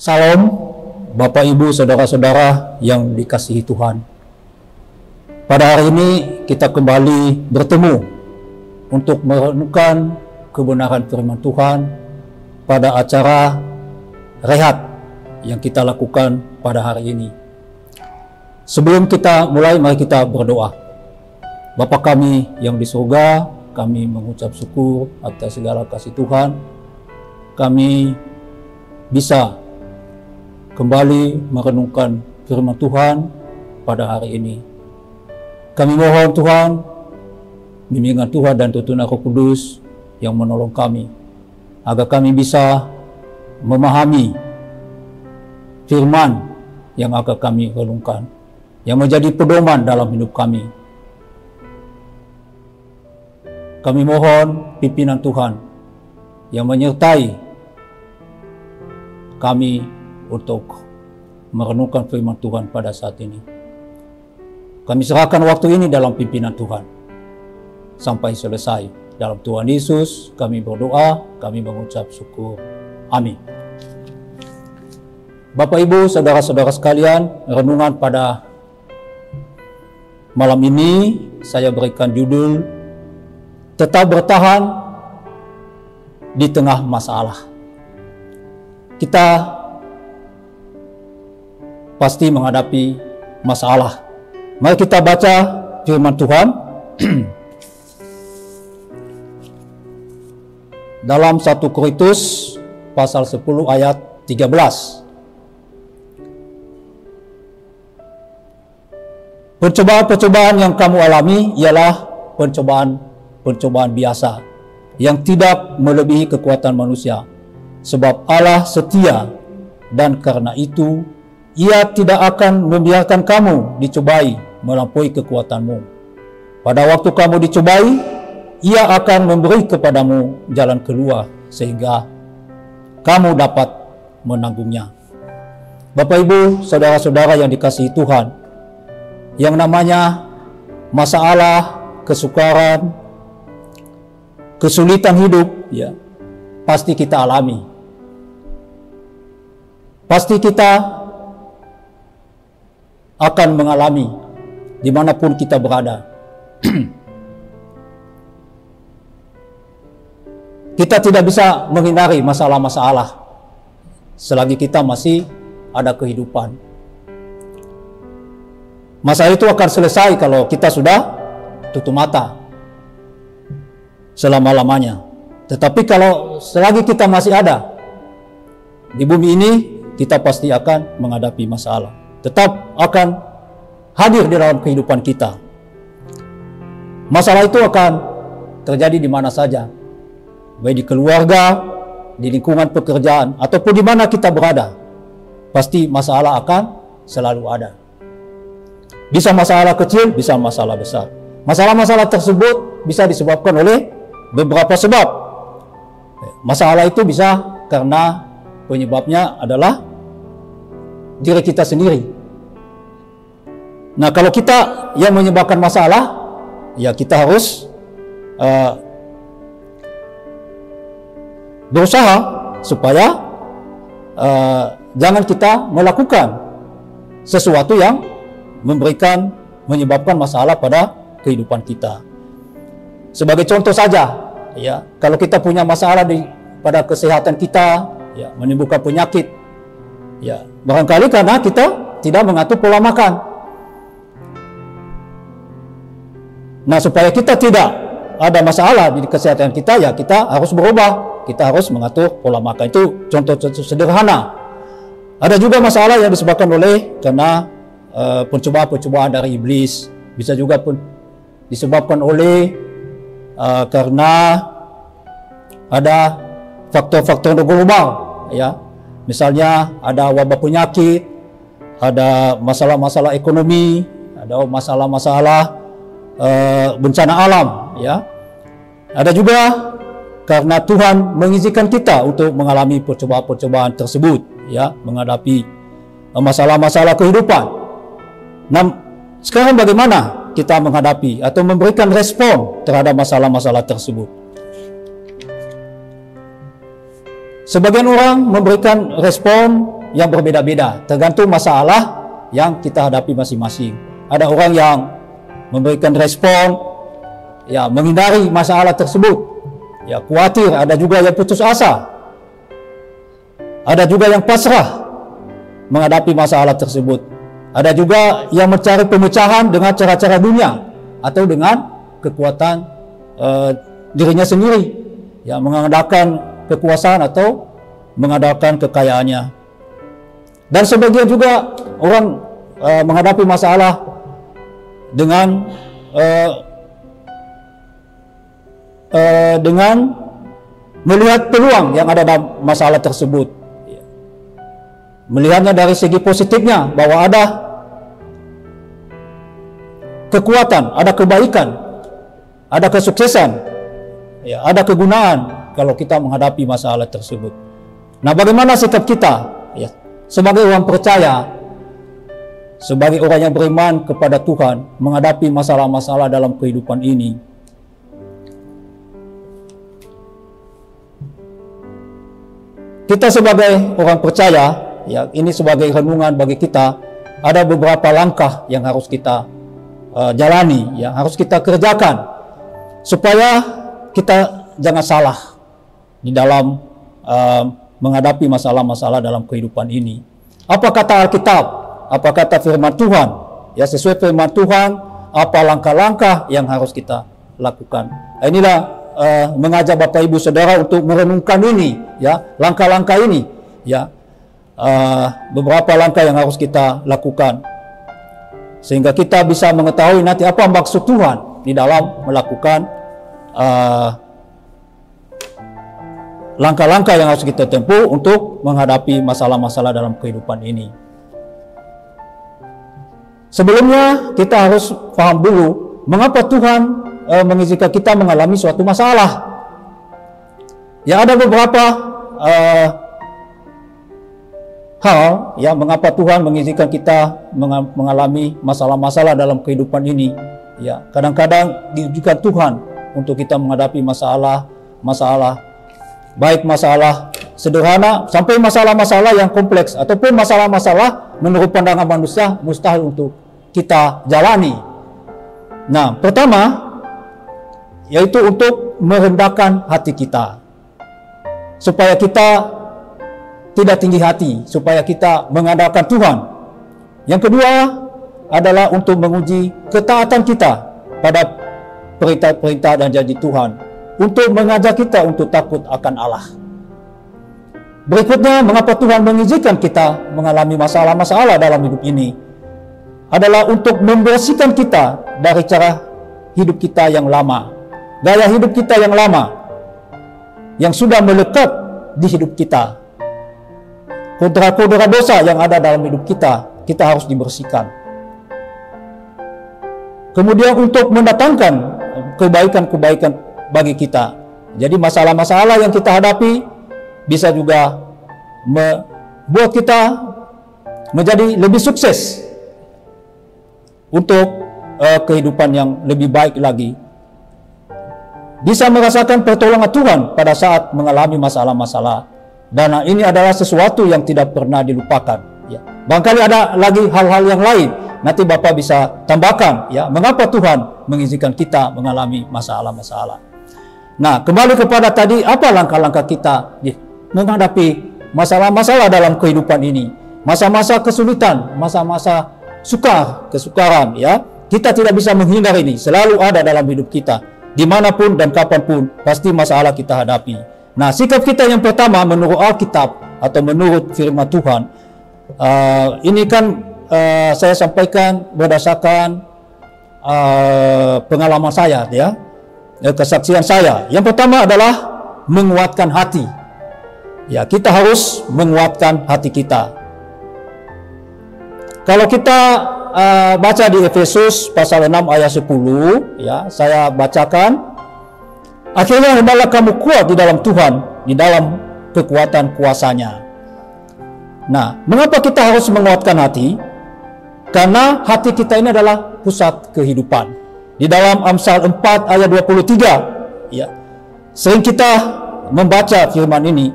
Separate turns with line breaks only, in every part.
Salam, Bapak Ibu, saudara-saudara yang dikasihi Tuhan. Pada hari ini kita kembali bertemu untuk merenungkan kebenaran firman Tuhan pada acara rehat yang kita lakukan pada hari ini. Sebelum kita mulai, mari kita berdoa. Bapa kami yang di surga, kami mengucap syukur atas segala kasih Tuhan. Kami bisa kembali merenungkan firman Tuhan pada hari ini. Kami mohon Tuhan, bimbingan Tuhan dan tuntunan Roh Kudus yang menolong kami, agar kami bisa memahami firman yang akan kami renungkan, yang menjadi pedoman dalam hidup kami. Kami mohon pimpinan Tuhan yang menyertai kami untuk merenungkan firman Tuhan pada saat ini. Kami serahkan waktu ini dalam pimpinan Tuhan sampai selesai. Dalam Tuhan Yesus kami berdoa, kami mengucap syukur. Amin. Bapak Ibu, saudara-saudara sekalian, renungan pada malam ini saya berikan judul Tetap Bertahan di Tengah Masalah. Kita pasti menghadapi masalah. Mari kita baca firman Tuhan dalam 1 Korintus pasal 10 ayat 13. Percobaan-percobaan yang kamu alami ialah percobaan biasa yang tidak melebihi kekuatan manusia, sebab Allah setia dan karena itu Ia tidak akan membiarkan kamu dicobai melampaui kekuatanmu. Pada waktu kamu dicobai, Ia akan memberi kepadamu jalan keluar sehingga kamu dapat menanggungnya. Bapak Ibu, saudara-saudara yang dikasihi Tuhan, yang namanya masalah, kesukaran, kesulitan hidup, ya, pasti kita alami. Pasti kita akan mengalami dimanapun kita berada. Kita tidak bisa menghindari masalah-masalah selagi kita masih ada kehidupan. Masalah itu akan selesai kalau kita sudah tutup mata selama-lamanya. Tetapi kalau selagi kita masih ada di bumi ini, kita pasti akan menghadapi masalah. Tetap akan hadir di dalam kehidupan kita. Masalah itu akan terjadi di mana saja, baik di keluarga, di lingkungan pekerjaan, ataupun di mana kita berada. Pasti masalah akan selalu ada. Bisa masalah kecil, bisa masalah besar. Masalah-masalah tersebut bisa disebabkan oleh beberapa sebab. Masalah itu bisa karena penyebabnya adalah diri kita sendiri. Nah, kalau kita yang menyebabkan masalah, ya kita harus berusaha supaya jangan kita melakukan sesuatu yang menyebabkan masalah pada kehidupan kita. Sebagai contoh saja, ya, kalau kita punya masalah pada kesehatan kita, ya, menimbulkan penyakit, ya, barangkali karena kita tidak mengatur pola makan. Nah, supaya kita tidak ada masalah di kesehatan kita, ya kita harus berubah. Kita harus mengatur pola makan. Itu contoh-contoh sederhana. Ada juga masalah yang disebabkan karena pencobaan-pencobaan dari iblis. Bisa juga disebabkan karena ada faktor-faktor global, ya. Misalnya ada wabah penyakit, ada masalah-masalah ekonomi, ada masalah-masalah bencana alam, ya. Ada juga karena Tuhan mengizinkan kita untuk mengalami percobaan-percobaan tersebut, ya, menghadapi masalah-masalah kehidupan. Nah, sekarang bagaimana kita menghadapi atau memberikan respon terhadap masalah-masalah tersebut? Sebagian orang memberikan respon yang berbeda-beda, tergantung masalah yang kita hadapi masing-masing. Ada orang yang memberikan respon, ya, menghindari masalah tersebut, ya, khawatir. Ada juga yang putus asa, ada juga yang pasrah menghadapi masalah tersebut. Ada juga yang mencari pemecahan dengan cara-cara dunia atau dengan kekuatan dirinya sendiri, ya, mengandalkan kekuasaan atau mengandalkan kekayaannya. Dan sebagian juga orang menghadapi masalah dengan melihat peluang yang ada dalam masalah tersebut, melihatnya dari segi positifnya, bahwa ada kekuatan, ada kebaikan, ada kesuksesan, ya, ada kegunaan kalau kita menghadapi masalah tersebut. Nah, bagaimana sikap kita, ya, sebagai orang percaya, sebagai orang yang beriman kepada Tuhan, menghadapi masalah-masalah dalam kehidupan ini? Kita sebagai orang percaya, ya, ini sebagai renungan bagi kita, ada beberapa langkah yang harus kita jalani, yang harus kita kerjakan supaya kita jangan salah di dalam menghadapi masalah-masalah dalam kehidupan ini. Apa kata Alkitab? Apa kata firman Tuhan? Ya, sesuai firman Tuhan, apa langkah-langkah yang harus kita lakukan? Inilah mengajak Bapak Ibu Saudara untuk merenungkan ini, ya, langkah-langkah ini, ya, beberapa langkah yang harus kita lakukan sehingga kita bisa mengetahui nanti apa maksud Tuhan di dalam melakukan langkah-langkah yang harus kita tempuh untuk menghadapi masalah-masalah dalam kehidupan ini. Sebelumnya kita harus paham dulu mengapa Tuhan mengizinkan kita mengalami suatu masalah. Ya, ada beberapa hal, ya, mengapa Tuhan mengizinkan kita mengalami masalah-masalah dalam kehidupan ini. Ya, kadang-kadang diujikan Tuhan untuk kita menghadapi masalah, baik masalah sederhana sampai masalah-masalah yang kompleks, ataupun masalah-masalah menurut pandangan manusia mustahil untuk kita jalani. Nah, pertama yaitu untuk merendahkan hati kita, supaya kita tidak tinggi hati, supaya kita mengandalkan Tuhan. Yang kedua adalah untuk menguji ketaatan kita pada perintah-perintah dan janji Tuhan, untuk mengajak kita untuk takut akan Allah. Berikutnya, mengapa Tuhan mengizinkan kita mengalami masalah-masalah dalam hidup ini adalah untuk membersihkan kita dari cara hidup kita yang lama, gaya hidup kita yang lama, yang sudah melekat di hidup kita. Kodrat-kodrat dosa yang ada dalam hidup kita harus dibersihkan. Kemudian untuk mendatangkan kebaikan-kebaikan bagi kita. Jadi masalah-masalah yang kita hadapi bisa juga membuat kita menjadi lebih sukses untuk kehidupan yang lebih baik lagi. Bisa merasakan pertolongan Tuhan pada saat mengalami masalah-masalah. Dan ini adalah sesuatu yang tidak pernah dilupakan. Ya. Barangkali ada lagi hal-hal yang lain. Nanti Bapak bisa tambahkan, ya, mengapa Tuhan mengizinkan kita mengalami masalah-masalah. Nah, kembali kepada tadi, apa langkah-langkah kita menghadapi masalah-masalah dalam kehidupan ini, masa-masa kesulitan, masa-masa kesukaran, ya. Kita tidak bisa menghindari ini, selalu ada dalam hidup kita, dimanapun dan kapanpun pasti masalah kita hadapi. Nah, sikap kita yang pertama menurut Alkitab atau menurut firman Tuhan, ini kan saya sampaikan berdasarkan pengalaman saya, ya, kesaksian saya. Yang pertama adalah menguatkan hati. Ya, kita harus menguatkan hati kita. Kalau kita baca di Efesus pasal 6 ayat 10, ya, saya bacakan. Akhirnya hendaklah kamu kuat di dalam Tuhan, di dalam kekuatan kuasa-Nya. Nah, mengapa kita harus menguatkan hati? Karena hati kita ini adalah pusat kehidupan. Di dalam Amsal 4 ayat 23, ya, sering kita membaca firman ini,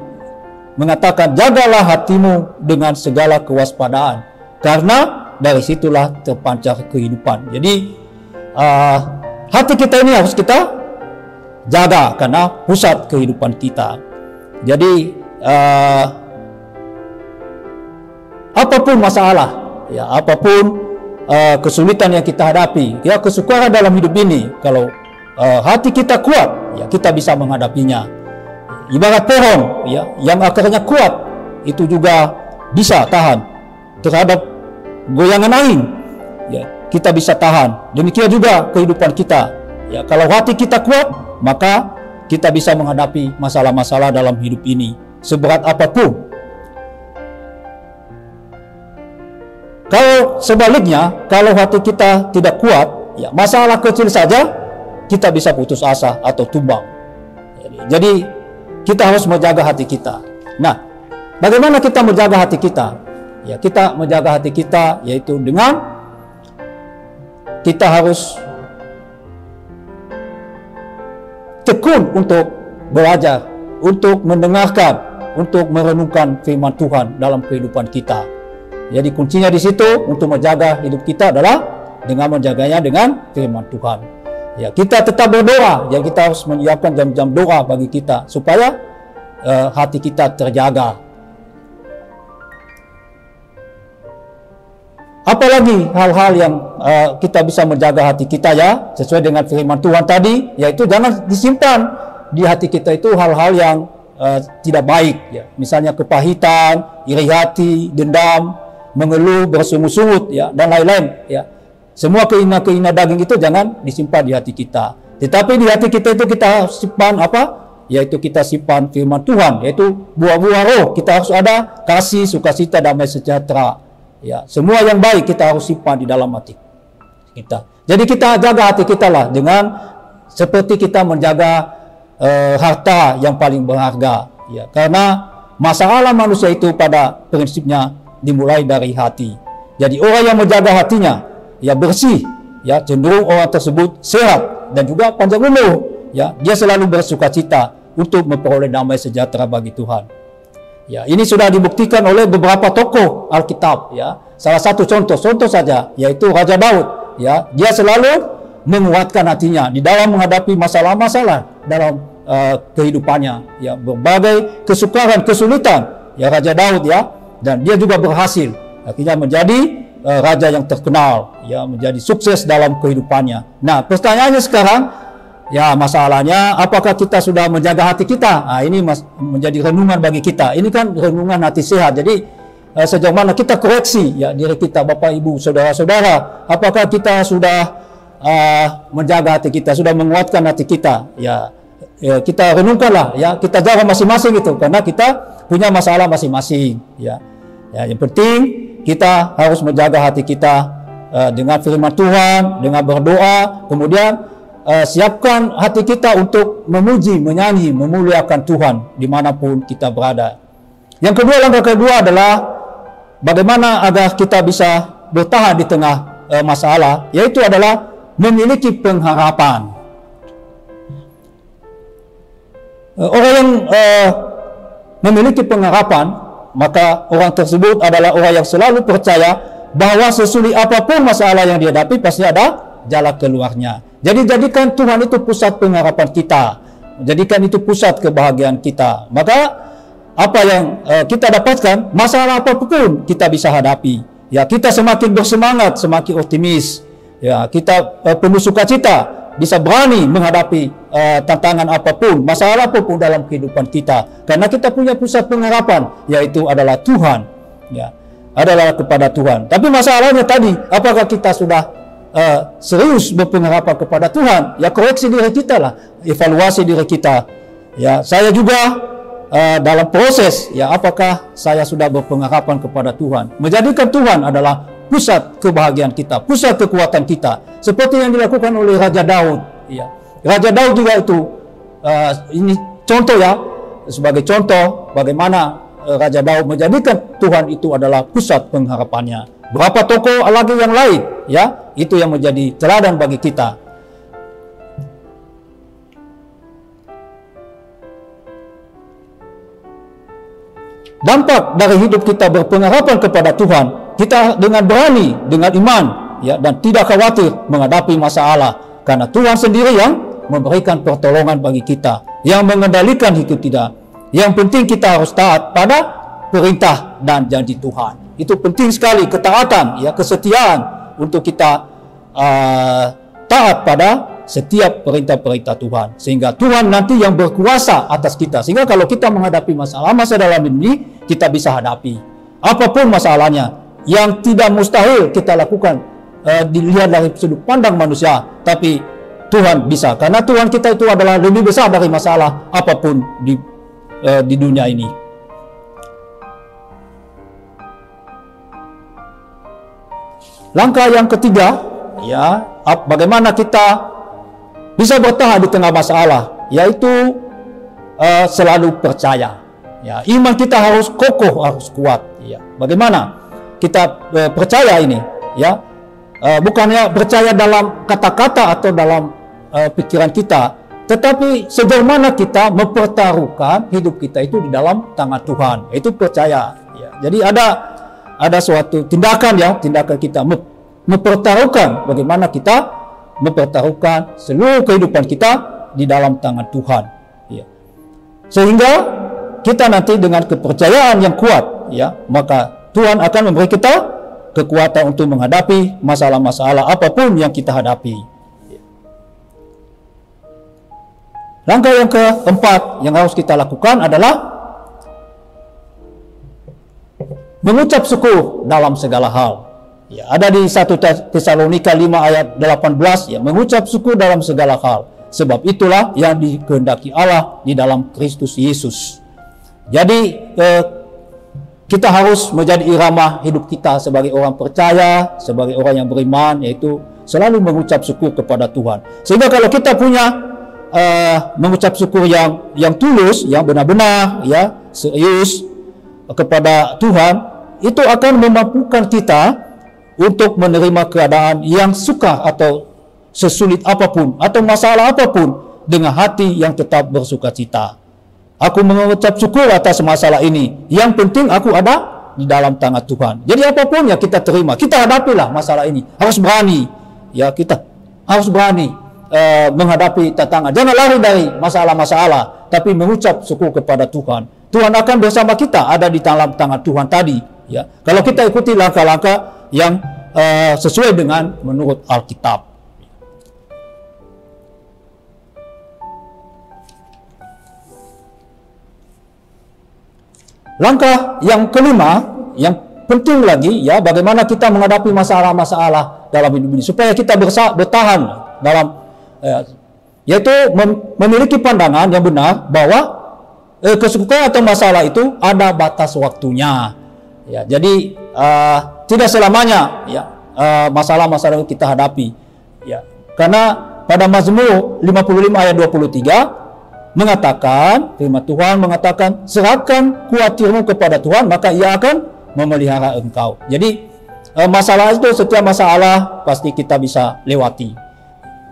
mengatakan, jagalah hatimu dengan segala kewaspadaan, karena dari situlah terpancar kehidupan. Jadi hati kita ini harus kita jaga, karena pusat kehidupan kita. Jadi apapun masalah, ya apapun kesulitan yang kita hadapi, ya kesukaran dalam hidup ini, kalau hati kita kuat, ya kita bisa menghadapinya. Ibarat pohon, ya yang akarnya kuat, itu juga bisa tahan terhadap goyangan angin, ya kita bisa tahan. Demikian juga kehidupan kita, ya kalau hati kita kuat, maka kita bisa menghadapi masalah-masalah dalam hidup ini, seberat apapun. Kalau sebaliknya, kalau hati kita tidak kuat, ya masalah kecil saja kita bisa putus asa atau tumbang. Jadi kita harus menjaga hati kita. Nah, bagaimana kita menjaga hati kita? Ya, kita menjaga hati kita yaitu dengan kita harus tekun untuk belajar, untuk mendengarkan, untuk merenungkan firman Tuhan dalam kehidupan kita. Jadi kuncinya di situ untuk menjaga hidup kita adalah dengan menjaganya dengan firman Tuhan. Ya, kita tetap berdoa, ya kita harus menyiapkan jam-jam doa bagi kita supaya hati kita terjaga. Apalagi hal-hal yang kita bisa menjaga hati kita, ya sesuai dengan firman Tuhan tadi, yaitu jangan disimpan di hati kita itu hal-hal yang tidak baik, ya misalnya kepahitan, iri hati, dendam, mengeluh, bersungut-sungut, ya dan lain-lain, ya semua keinginan-keinginan daging itu jangan disimpan di hati kita. Tetapi di hati kita itu kita simpan apa? Yaitu kita simpan firman Tuhan, yaitu buah-buah roh. Kita harus ada kasih, sukacita, damai sejahtera, ya semua yang baik kita harus simpan di dalam hati kita. Jadi kita jaga hati kita lah dengan seperti kita menjaga harta yang paling berharga, ya karena masalah manusia itu pada prinsipnya dimulai dari hati. Jadi orang yang menjaga hatinya, ya bersih, ya cenderung orang tersebut sehat dan juga panjang umur, ya dia selalu bersukacita untuk memperoleh damai sejahtera bagi Tuhan. Ya ini sudah dibuktikan oleh beberapa tokoh Alkitab, ya salah satu contoh saja yaitu Raja Daud, ya dia selalu menguatkan hatinya di dalam menghadapi masalah-masalah dalam kehidupannya, ya berbagai kesukaran, kesulitan, ya Raja Daud, ya dan dia juga berhasil akhirnya menjadi raja yang terkenal, ya menjadi sukses dalam kehidupannya. Nah pertanyaannya sekarang, ya masalahnya apakah kita sudah menjaga hati kita? Nah, ini menjadi renungan bagi kita. Ini kan renungan hati sehat. Jadi sejauh mana kita koreksi, ya diri kita, Bapak Ibu, saudara-saudara, apakah kita sudah menjaga hati kita, sudah menguatkan hati kita? Ya kita renungkanlah, ya kita jaga masing-masing itu, karena kita punya masalah masing-masing, ya yang penting kita harus menjaga hati kita dengan firman Tuhan, dengan berdoa, kemudian siapkan hati kita untuk memuji, menyanyi, memuliakan Tuhan dimanapun kita berada. Yang kedua, langkah kedua adalah bagaimana agar kita bisa bertahan di tengah masalah, yaitu adalah memiliki pengharapan. Orang yang memiliki pengharapan, maka orang tersebut adalah orang yang selalu percaya bahwa sesulit apapun masalah yang dihadapi pasti ada jalan keluarnya. Jadi jadikan Tuhan itu pusat pengharapan kita, jadikan itu pusat kebahagiaan kita. Maka apa yang kita dapatkan, masalah apapun kita bisa hadapi. Ya kita semakin bersemangat, semakin optimis. Ya kita penuh sukacita, bisa berani menghadapi tantangan apapun, masalah apapun dalam kehidupan kita, karena kita punya pusat pengharapan, yaitu adalah Tuhan, ya adalah kepada Tuhan. Tapi masalahnya tadi, apakah kita sudah serius berpengharapan kepada Tuhan? Ya koreksi diri kita lah, evaluasi diri kita. Ya saya juga dalam proses, ya apakah saya sudah berpengharapan kepada Tuhan, menjadikan Tuhan adalah pusat kebahagiaan kita, pusat kekuatan kita, seperti yang dilakukan oleh Raja Daud. Ya, Raja Daud juga itu ini contoh, ya sebagai contoh bagaimana Raja Daud menjadikan Tuhan itu adalah pusat pengharapannya. Berapa tokoh lagi yang lain, ya itu yang menjadi teladan bagi kita. dampak dari hidup kita berpengharapan kepada Tuhan, kita dengan berani, dengan iman, ya, dan tidak khawatir menghadapi masalah, karena Tuhan sendiri yang memberikan pertolongan bagi kita, yang mengendalikan hidup kita. Yang penting kita harus taat pada perintah dan janji Tuhan. Itu penting sekali, ketaatan, ya, kesetiaan untuk kita taat pada setiap perintah-perintah Tuhan, sehingga Tuhan nanti yang berkuasa atas kita, sehingga kalau kita menghadapi masalah dalam ini, kita bisa hadapi apapun masalahnya. Yang tidak mustahil kita lakukan dilihat dari sudut pandang manusia, tapi Tuhan bisa, karena Tuhan kita itu adalah lebih besar dari masalah apapun di dunia ini. Langkah yang ketiga, ya, bagaimana kita bisa bertahan di tengah masalah, yaitu selalu percaya. Ya, iman kita harus kokoh, harus kuat. Ya, bagaimana kita percaya ini? Ya, bukannya percaya dalam kata-kata atau dalam pikiran kita, tetapi sejauh mana kita mempertaruhkan hidup kita itu di dalam tangan Tuhan, itu percaya. Ya, jadi ada suatu tindakan, ya, tindakan kita mempertaruhkan, bagaimana kita mempertaruhkan seluruh kehidupan kita di dalam tangan Tuhan, ya. Sehingga kita nanti dengan kepercayaan yang kuat, ya, maka Tuhan akan memberi kita kekuatan untuk menghadapi masalah-masalah apapun yang kita hadapi. Langkah yang keempat yang harus kita lakukan adalah mengucap syukur dalam segala hal. Ya, ada di 1 Tesalonika 5 ayat 18, ya, mengucap syukur dalam segala hal, sebab itulah yang dikehendaki Allah di dalam Kristus Yesus. Jadi kita harus menjadi irama hidup kita sebagai orang percaya, sebagai orang yang beriman, yaitu selalu mengucap syukur kepada Tuhan. Sehingga kalau kita punya mengucap syukur yang tulus, yang benar-benar, ya, serius kepada Tuhan, itu akan memampukan kita untuk menerima keadaan yang sukar atau sesulit apapun atau masalah apapun dengan hati yang tetap bersukacita. Aku mengucap syukur atas masalah ini. Yang penting aku ada di dalam tangan Tuhan. Jadi apapun yang kita terima, kita hadapilah masalah ini. Harus berani, ya, kita harus berani menghadapi tantangan. Jangan lari dari masalah-masalah, tapi mengucap syukur kepada Tuhan. Tuhan akan bersama kita, ada di dalam tangan Tuhan tadi. Ya, kalau kita ikuti langkah-langkah yang sesuai dengan menurut Alkitab. Langkah yang kelima, yang penting lagi, ya, bagaimana kita menghadapi masalah-masalah dalam hidup ini supaya kita bertahan dalam, yaitu memiliki pandangan yang benar bahwa kesukaan atau masalah itu ada batas waktunya. Ya, jadi tidak selamanya, ya, masalah-masalah yang kita hadapi, ya, karena pada Mazmur 55 ayat 23 mengatakan, firman Tuhan mengatakan, serahkan khawatirmu kepada Tuhan, maka Ia akan memelihara engkau. Jadi masalah itu, setiap masalah pasti kita bisa lewati,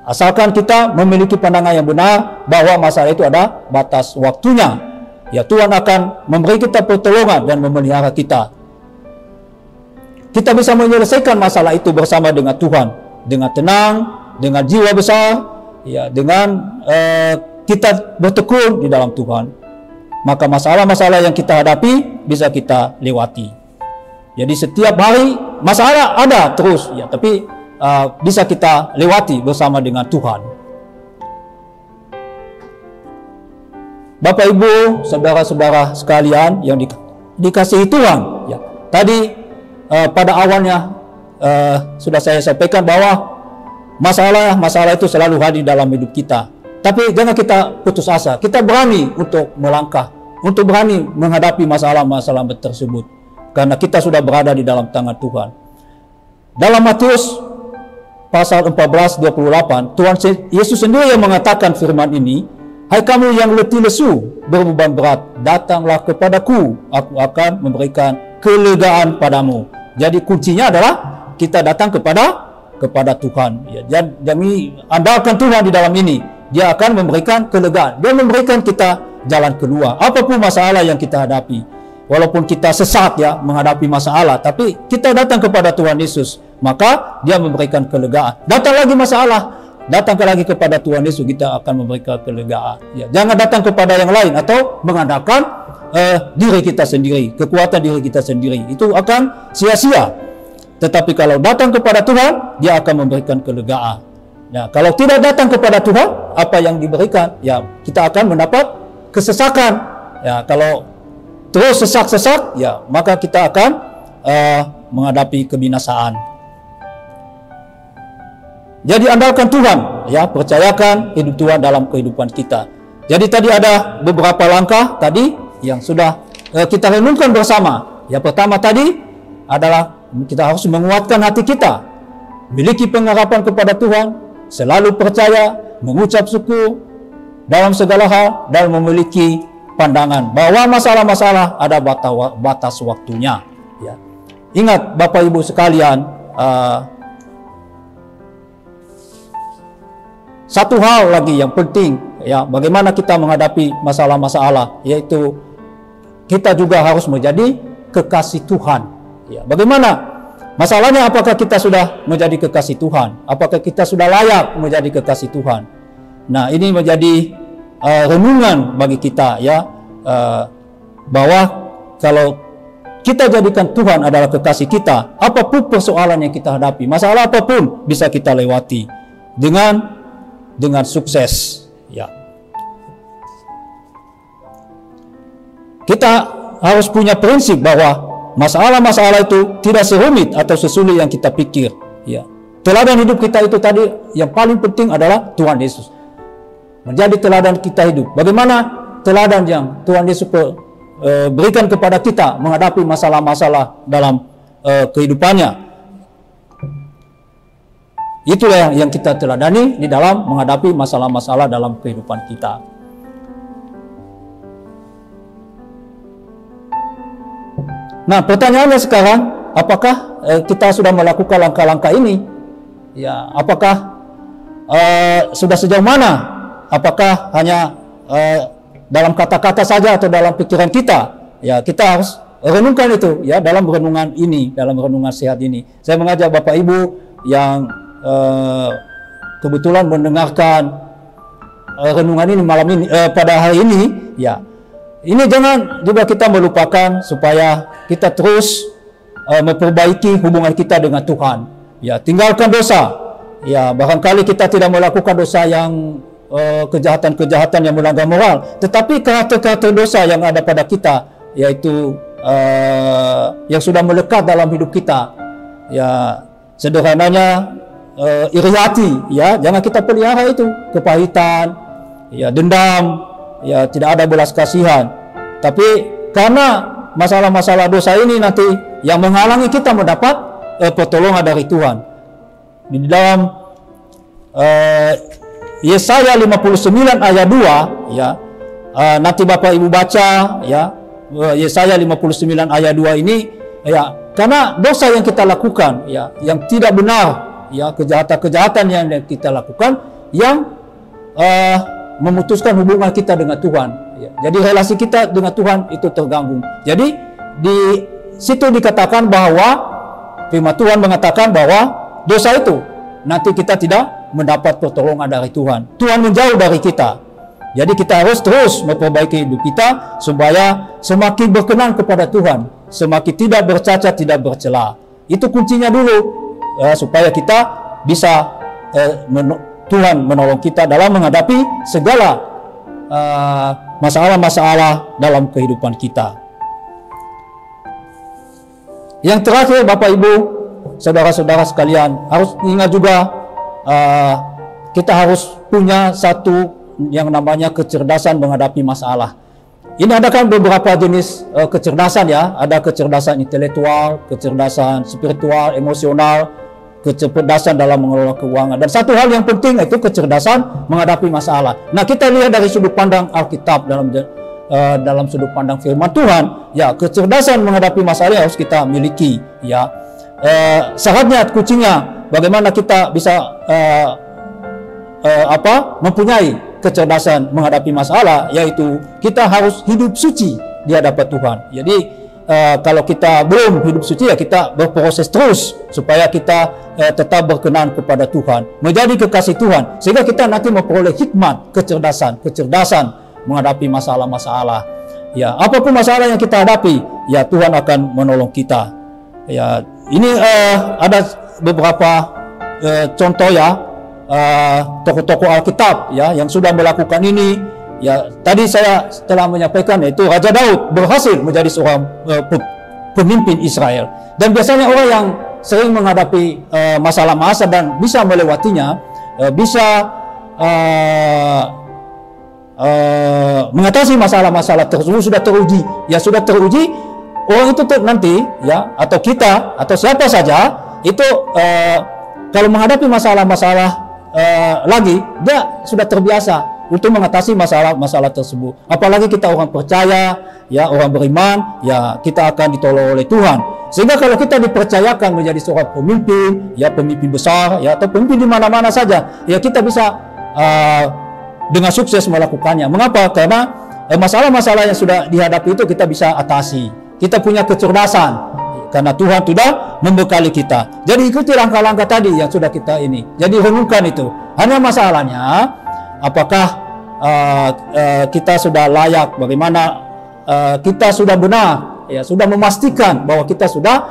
asalkan kita memiliki pandangan yang benar bahwa masalah itu ada batas waktunya. Ya, Tuhan akan memberi kita pertolongan dan memelihara kita. Kita bisa menyelesaikan masalah itu bersama dengan Tuhan, dengan tenang, dengan jiwa besar, ya, dengan kita bertekun di dalam Tuhan. Maka masalah-masalah yang kita hadapi bisa kita lewati. Jadi setiap hari masalah ada terus, ya, tapi bisa kita lewati bersama dengan Tuhan. Bapak, Ibu, saudara-saudara sekalian yang dikasihi Tuhan, ya, tadi pada awalnya sudah saya sampaikan bahwa masalah itu selalu hadir dalam hidup kita. Tapi jangan kita putus asa. Kita berani untuk melangkah, untuk berani menghadapi masalah-masalah tersebut, karena kita sudah berada di dalam tangan Tuhan. Dalam Matius pasal 14:28, Tuhan Yesus sendiri yang mengatakan firman ini, "Hai kamu yang letih lesu, berbeban berat, datanglah kepadaku, aku akan memberikan kelegaan padamu." Jadi kuncinya adalah kita datang kepada Tuhan. Ya, jangan andalkan Tuhan di dalam ini. Dia akan memberikan kelegaan. Dia memberikan kita jalan keluar. Apapun masalah yang kita hadapi. walaupun kita sesat ya menghadapi masalah, tapi kita datang kepada Tuhan Yesus, maka Dia memberikan kelegaan. Datang lagi masalah, datang lagi kepada Tuhan Yesus, kita akan memberikan kelegaan. Ya, jangan datang kepada yang lain atau mengandalkan diri kita sendiri, kekuatan diri kita sendiri. Itu akan sia-sia. Tetapi kalau datang kepada Tuhan, Dia akan memberikan kelegaan. Nah, kalau tidak datang kepada Tuhan, apa yang diberikan? Ya, kita akan mendapat kesesakan. Ya, kalau terus sesak-sesak, ya maka kita akan menghadapi kebinasaan. Jadi andalkan Tuhan, ya percayakan hidup Tuhan dalam kehidupan kita. Jadi tadi ada beberapa langkah tadi yang sudah kita renungkan bersama. Yang pertama tadi adalah kita harus menguatkan hati kita, miliki pengharapan kepada Tuhan, selalu percaya, mengucap syukur dalam segala hal, dan memiliki pandangan bahwa masalah-masalah ada batas waktunya. Ya. Ingat Bapak Ibu sekalian, satu hal lagi yang penting, ya, bagaimana kita menghadapi masalah-masalah, yaitu kita juga harus menjadi kekasih Tuhan. Ya, bagaimana masalahnya? Apakah kita sudah menjadi kekasih Tuhan? Apakah kita sudah layak menjadi kekasih Tuhan? Nah, ini menjadi renungan bagi kita, ya, bahwa kalau kita jadikan Tuhan adalah kekasih kita, apapun persoalan yang kita hadapi, masalah apapun bisa kita lewati dengan sukses. Ya. Kita harus punya prinsip bahwa masalah-masalah itu tidak serumit atau sesulit yang kita pikir. Ya. Teladan hidup kita itu tadi yang paling penting adalah Tuhan Yesus. Menjadi teladan kita hidup. Bagaimana teladan yang Tuhan Yesus berikan kepada kita menghadapi masalah-masalah dalam kehidupannya. Itulah yang kita teladani di dalam menghadapi masalah-masalah dalam kehidupan kita. Nah, pertanyaannya sekarang, apakah kita sudah melakukan langkah-langkah ini? Ya, apakah sudah sejauh mana? Apakah hanya dalam kata-kata saja atau dalam pikiran kita? Ya, kita harus renungkan itu, ya, dalam renungan ini, dalam renungan sehat ini. Saya mengajak Bapak Ibu yang kebetulan mendengarkan renungan ini malam ini, pada hari ini, ya, ini jangan juga kita melupakan supaya kita terus memperbaiki hubungan kita dengan Tuhan. Ya, tinggalkan dosa. Ya, barangkali kita tidak melakukan dosa yang kejahatan-kejahatan yang melanggar moral, tetapi karakter-karakter dosa yang ada pada kita, yaitu yang sudah melekat dalam hidup kita. Ya, sederhananya iri hati, ya, jangan kita pelihara itu, kepahitan, ya, dendam, ya, tidak ada belas kasihan. Tapi karena masalah-masalah dosa ini nanti yang menghalangi kita mendapat pertolongan dari Tuhan. Di dalam Yesaya 59 ayat 2, ya, nanti Bapak Ibu baca, ya, Yesaya 59 ayat 2 ini, ya, karena dosa yang kita lakukan, ya, yang tidak benar, ya, kejahatan-kejahatan yang kita lakukan yang memutuskan hubungan kita dengan Tuhan. Ya, jadi relasi kita dengan Tuhan itu terganggu. Jadi di situ dikatakan bahwa firman Tuhan mengatakan bahwa dosa itu nanti kita tidak mendapat pertolongan dari Tuhan. Tuhan menjauh dari kita. Jadi kita harus terus memperbaiki hidup kita supaya semakin berkenan kepada Tuhan, semakin tidak bercacat, tidak bercela. Itu kuncinya dulu, supaya kita bisa Tuhan menolong kita dalam menghadapi segala masalah-masalah dalam kehidupan kita. Yang terakhir, Bapak Ibu, saudara-saudara sekalian, harus ingat juga kita harus punya satu yang namanya kecerdasan menghadapi masalah. Ini ada kan beberapa jenis kecerdasan, ya. Ada kecerdasan intelektual, kecerdasan spiritual, emosional, kecerdasan dalam mengelola keuangan. Dan satu hal yang penting itu kecerdasan menghadapi masalah. Nah, kita lihat dari sudut pandang Alkitab, dalam sudut pandang firman Tuhan, ya, kecerdasan menghadapi masalah harus kita miliki, ya. Syaratnya, kuncinya, bagaimana kita bisa mempunyai kecerdasan menghadapi masalah, yaitu kita harus hidup suci di hadapan Tuhan. Jadi kalau kita belum hidup suci, ya kita berproses terus supaya kita tetap berkenan kepada Tuhan, menjadi kekasih Tuhan, sehingga kita nanti memperoleh hikmat, kecerdasan menghadapi masalah-masalah. Ya, apapun masalah yang kita hadapi, ya Tuhan akan menolong kita. Ya, ini ada beberapa contoh ya, tokoh-tokoh Alkitab ya yang sudah melakukan ini. Ya, tadi saya telah menyampaikan, yaitu Raja Daud berhasil menjadi seorang pemimpin Israel. Dan biasanya orang yang sering menghadapi masalah-masalah dan bisa melewatinya, bisa mengatasi masalah-masalah tersebut, sudah teruji. Ya, sudah teruji, orang itu nanti ya, atau kita atau siapa saja itu kalau menghadapi masalah-masalah lagi, dia sudah terbiasa untuk mengatasi masalah-masalah tersebut. Apalagi kita orang percaya, ya orang beriman, ya kita akan ditolong oleh Tuhan. Sehingga kalau kita dipercayakan menjadi seorang pemimpin, ya pemimpin besar, ya atau pemimpin di mana-mana saja, ya kita bisa dengan sukses melakukannya. Mengapa? Karena masalah-masalah yang sudah dihadapi itu kita bisa atasi. Kita punya kecerdasan karena Tuhan sudah membekali kita. Jadi ikuti langkah-langkah tadi yang sudah kita ini. Jadi renungkan itu. Hanya masalahnya, apakah kita sudah layak, bagaimana kita sudah benar, ya sudah memastikan bahwa kita sudah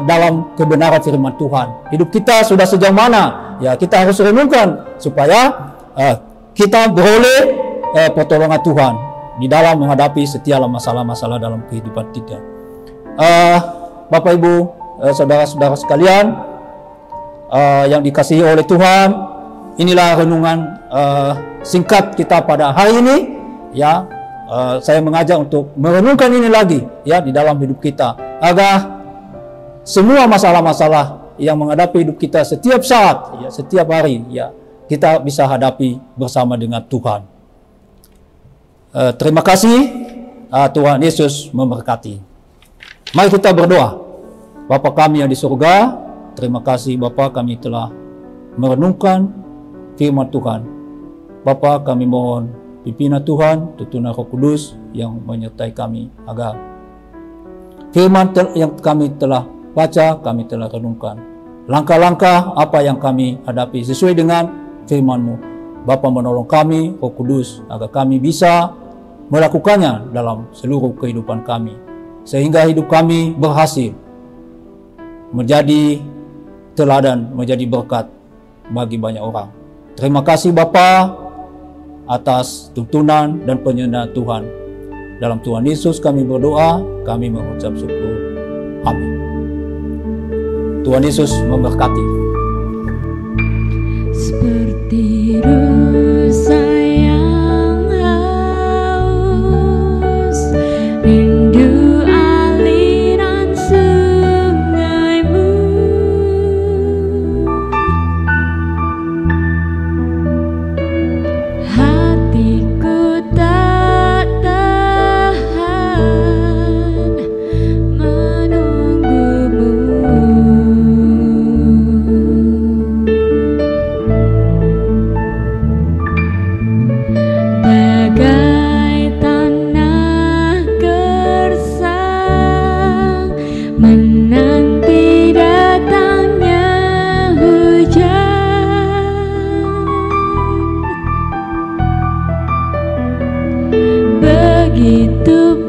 dalam kebenaran firman Tuhan. Hidup kita sudah sejauh mana, ya kita harus renungkan supaya kita beroleh pertolongan Tuhan di dalam menghadapi setiap masalah-masalah dalam kehidupan kita. Bapak Ibu, saudara-saudara sekalian yang dikasihi oleh Tuhan, inilah renungan singkat kita pada hari ini. Ya, saya mengajak untuk merenungkan ini lagi ya di dalam hidup kita, agar semua masalah-masalah yang menghadapi hidup kita setiap saat, ya, setiap hari, ya kita bisa hadapi bersama dengan Tuhan. Terima kasih. Tuhan Yesus memberkati. Mari kita berdoa. Bapa kami yang di surga, terima kasih Bapa, kami telah merenungkan firman Tuhan. Bapa, kami mohon pimpinan Tuhan, tuntunan Roh Kudus yang menyertai kami, agar firman yang kami telah baca, kami telah renungkan, langkah-langkah apa yang kami hadapi sesuai dengan firman-Mu. Bapa, menolong kami, Roh Kudus, agar kami bisa melakukannya dalam seluruh kehidupan kami, sehingga hidup kami berhasil menjadi teladan, menjadi berkat bagi banyak orang. Terima kasih Bapa atas tuntunan dan penyertaan Tuhan. Dalam Tuhan Yesus kami berdoa, kami mengucap syukur. Amin. Tuhan Yesus memberkati.
Seperti rusa yang haus, rindu aliran sungaimu. Hatiku tak tahan menunggumu. Bagai tanah gersang menanti datangnya hujan, begitu